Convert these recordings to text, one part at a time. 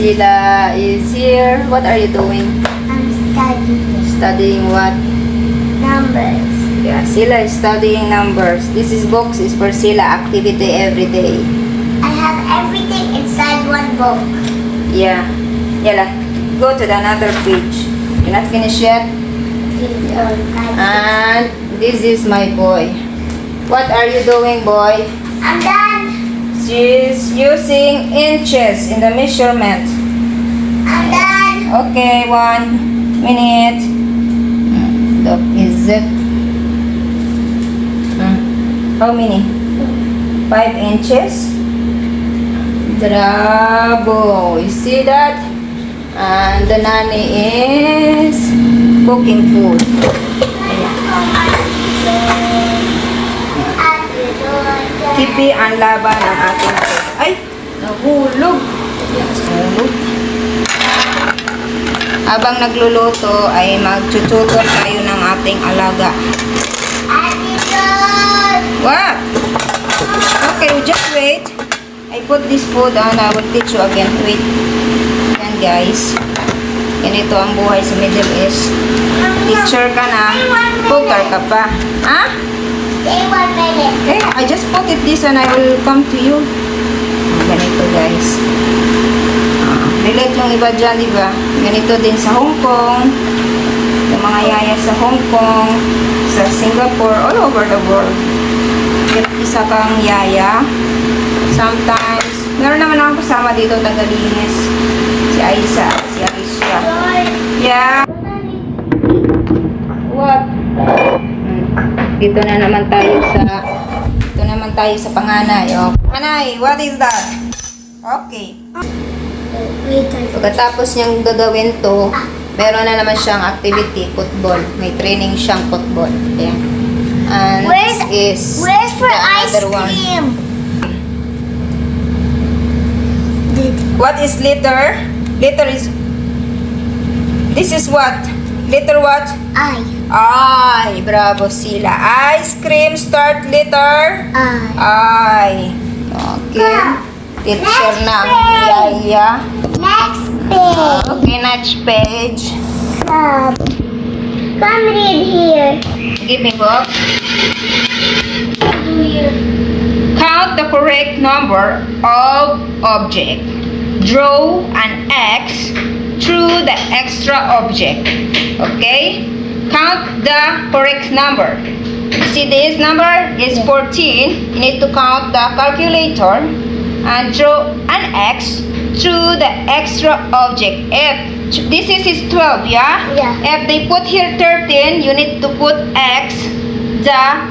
Sila is here. What are you doing? I'm studying Studying what? numbers. Yeah, Sila is studying numbers. This is box is for Sila activity every day. I have everything inside one book. Yeah. Yala, go to the another page. You're not finished yet? 3, 4, 5, 6. And this is my boy. What are you doing, boy? I'm done. She's using inches in the measurement. I'm done. Okay, 1 minute. Look, is it? How many? 5 inches. Bravo! You see that? And the nanny is cooking food. Kipi ang laban ng ating food. Ay! Nahulog! Nahulog. Habang nagluluto ay mag-tutor tayo ng ating alaga. What? Okay, just wait. I put this food on. I will teach you again. Wait. Yan guys. Ganito ang buhay sa Middle East. Teacher ka na. Cooker ka pa. Ha? Stay 1 minute. Eh, I just put it this and I will come to you. Ganito guys. Relate yung iba dyan, di ba? Ganito din sa Hong Kong. Yung mga yaya sa Hong Kong, sa Singapore, all over the world. Isa kang yaya. Sometimes, meron naman akong kasama dito, tagalinis. Si Aisa, si Aisha. Yeah. What? Dito naman tayo sa panganay. Oh. Panay, what is that? Okay. Wait, Pagkatapos niyang gagawin to, meron na naman siyang activity, football. May training siyang football. Ayan. And Where's this is for the ice other one. cream? What is liter? Liter is... This is what? Liter what? I. I. Bravo sila. Ice cream start liter. I. Okay. Teacher na ang yaya. Next page. Okay, next page. Come read here. Give me book. Count the correct number of object. Draw an X through the extra object. Okay? Count the correct number. See, this number is 14. You need to count the calculator and draw an X through the extra object. If this is 12, yeah? Yeah. If they put here 13, you need to put X, the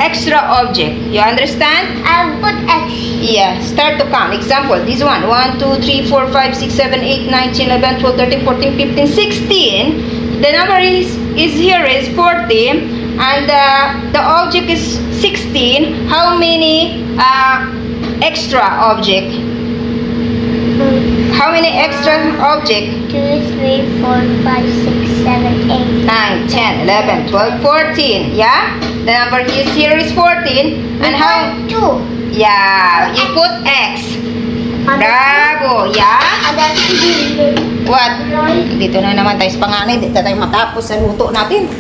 extra object. You understand? I'll put X. Yeah. Start to count. Example, this one. 1, 2, 3, 4, 5, 6, 7, 8, 9, 10, 11, 12, 13, 14, 15, 16. The number is here is 14. And the object is 16. How many extra object? How many extra object? 2, 3, 4, 5, 6, 7, 8. 9, 10, 11, 12, 14. Yeah? The number here is 14. And how? 2. Yeah. You put X. Bravo. Yeah? What? Dito na naman tayo sa panganay. Dito tayo matapos sa luto natin.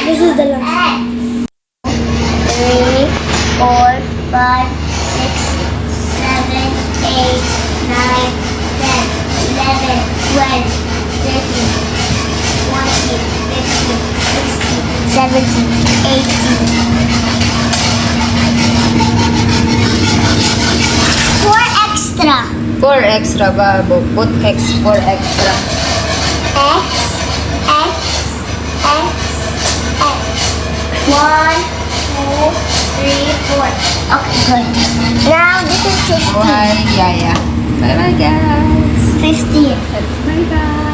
This is the last. 3, 4, 5, 6, 7, 8, 9, 10, 11, 12, 13, 14, 15, 16, 17, 18. 4 extra. 4 extra, babo. Put X, 4 extra. X, X, X, X. 1, 2, 3, 4. Okay, good. Now this is 15. Buhay, yaya. Bye-bye, guys. 15. Bye-bye.